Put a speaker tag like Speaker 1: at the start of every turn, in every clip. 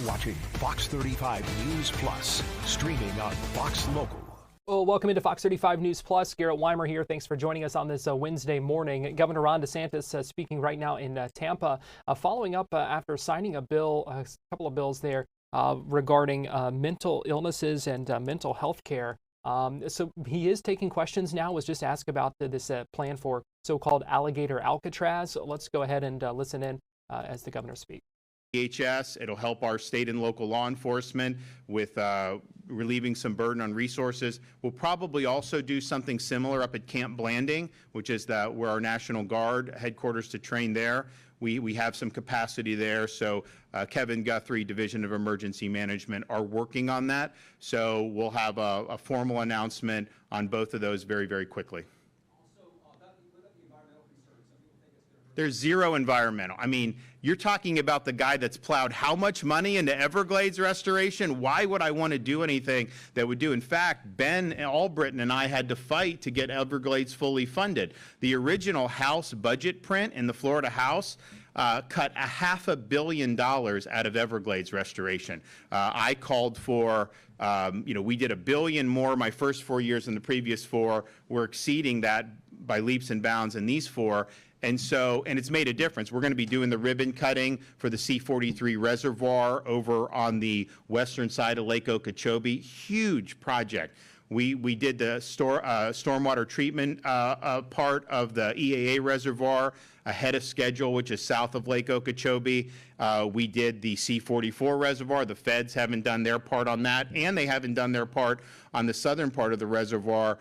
Speaker 1: watching Fox 35 News Plus, streaming on Fox Local.
Speaker 2: Well, welcome into Fox 35 News Plus. Garrett Weimer here. Thanks for joining us on this Wednesday morning. Governor Ron DeSantis speaking right now in Tampa, following up after signing a couple of bills there regarding mental illnesses and mental health care. So he is taking questions now. Was just asked about this plan for so-called Alligator Alcatraz. So let's go ahead and listen in as the governor speaks.
Speaker 3: It'll help our state and local law enforcement with relieving some burden on resources. We'll probably also do something similar up at Camp Blanding, which is where our National Guard headquarters to train there. We have some capacity there, so Kevin Guthrie, Division of Emergency Management, are working on that. So we'll have a formal announcement on both of those very, very quickly. There's zero environmental. I mean, you're talking about the guy that's plowed how much money into Everglades restoration? Why would I want to do anything that would do? In fact, Ben Albritton and I had to fight to get Everglades fully funded. The original House budget print in the Florida House cut $500 million out of Everglades restoration. I called for, we did $1 billion more my first 4 years than the previous 4. We're exceeding that by leaps and bounds in these 4. And it's made a difference. We're going to be doing the ribbon cutting for the C-43 reservoir over on the western side of Lake Okeechobee. Huge project. We did the stormwater treatment part of the EAA reservoir ahead of schedule, which is south of Lake Okeechobee. We did the C-44 reservoir. The feds haven't done their part on that, and they haven't done their part on the southern part of the reservoir.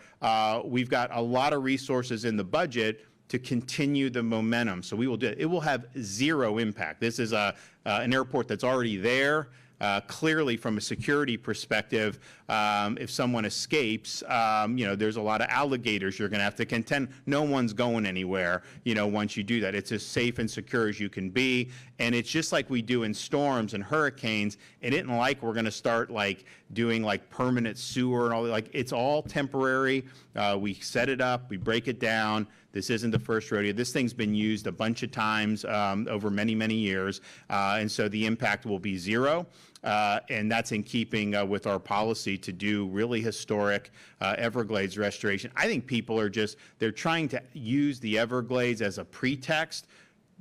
Speaker 3: We've got a lot of resources in the budget to continue the momentum. So we will do it. It will have zero impact. This is an airport that's already there. Clearly, from a security perspective, if someone escapes, there's a lot of alligators you're going to have to contend. No one's going anywhere, once you do that. It's as safe and secure as you can be. And it's just like we do in storms and hurricanes. It isn't like we're going to start doing permanent sewer and all that. It's all temporary. We set it up, we break it down. This isn't the first rodeo. This thing's been used a bunch of times over many, many years. And so the impact will be zero. And that's in keeping with our policy to do really historic Everglades restoration. I think people are they're trying to use the Everglades as a pretext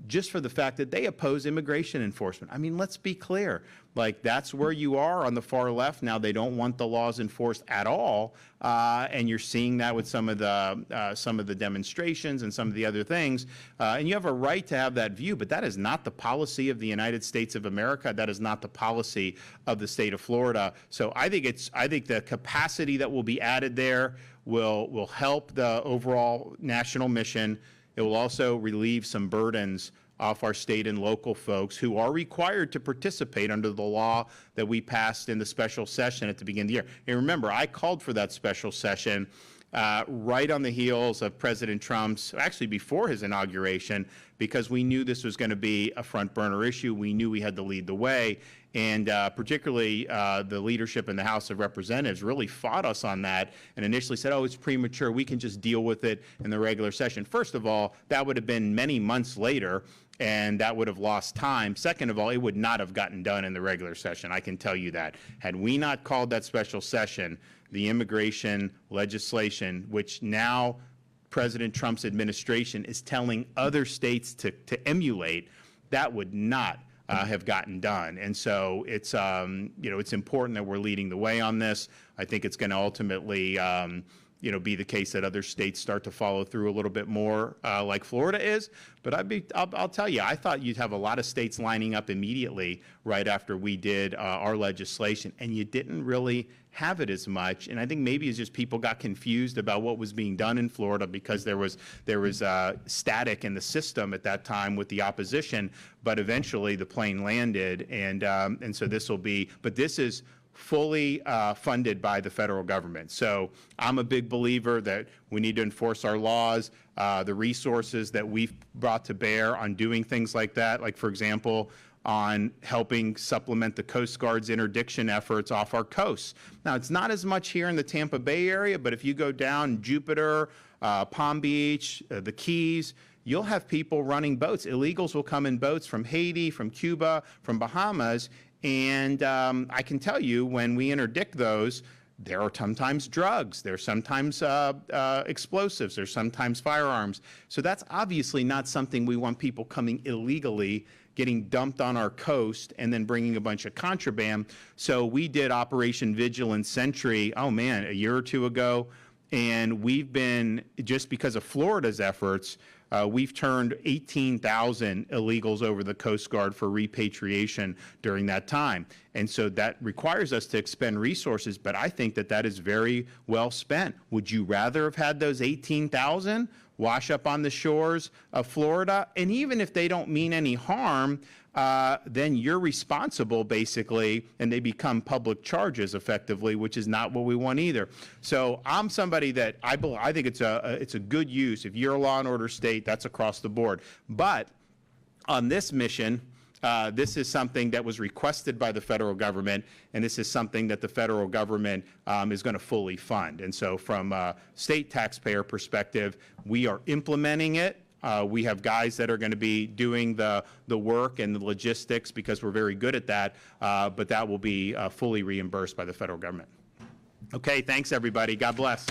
Speaker 3: just for the fact that they oppose immigration enforcement. I mean, let's be clear. That's where you are on the far left now. They don't want the laws enforced at all, and you're seeing that with some of the demonstrations and some of the other things. And you have a right to have that view, but that is not the policy of the United States of America. That is not the policy of the state of Florida. So I think the capacity that will be added there will help the overall national mission. It will also relieve some burdens off our state and local folks who are required to participate under the law that we passed in the special session at the beginning of the year. And remember, I called for that special session right on the heels of President Trump's, actually before his inauguration, because we knew this was going to be a front burner issue. We knew we had to lead the way. And particularly the leadership in the House of Representatives really fought us on that and initially said, oh, it's premature. We can just deal with it in the regular session. First of all, that would have been many months later, and that would have lost time. Second of all, it would not have gotten done in the regular session. I can tell you that. Had we not called that special session, the immigration legislation, which now President Trump's administration is telling other states to emulate, that would not have gotten done. And so it's important that we're leading the way on this. I think it's going to ultimately be the case that other states start to follow through a little bit more like Florida is. But I'll tell you, I thought you'd have a lot of states lining up immediately right after we did our legislation, and you didn't really have it as much. And I think maybe it's just people got confused about what was being done in Florida because there was static in the system at that time with the opposition. But eventually the plane landed, and so this will be. But this is fully funded by the federal government. So I'm a big believer that we need to enforce our laws. The resources that we've brought to bear on doing things like that, like for example, on helping supplement the Coast Guard's interdiction efforts off our coasts. Now, it's not as much here in the Tampa Bay area, but if you go down Jupiter, Palm Beach, the Keys, you'll have people running boats. Illegals will come in boats from Haiti, from Cuba, from Bahamas, And I can tell you, when we interdict those, there are sometimes drugs, there's sometimes explosives, there's sometimes firearms. So that's obviously not something we want people coming illegally, getting dumped on our coast, and then bringing a bunch of contraband. So we did Operation Vigilant Sentry, oh man, a year or two ago. And we've been, just because of Florida's efforts, we've turned 18,000 illegals over the Coast Guard for repatriation during that time. And so that requires us to expend resources, but I think that that is very well spent. Would you rather have had those 18,000 wash up on the shores of Florida? And even if they don't mean any harm, then you're responsible, basically, and they become public charges effectively, which is not what we want either. So I'm somebody that I think it's a good use. If you're a law and order state, that's across the board. But on this mission, this is something that was requested by the federal government, and this is something that the federal government is going to fully fund. And so from a state taxpayer perspective, we are implementing it. We have guys that are going to be doing the work and the logistics because we're very good at that, but that will be fully reimbursed by the federal government. Okay, thanks everybody. God bless.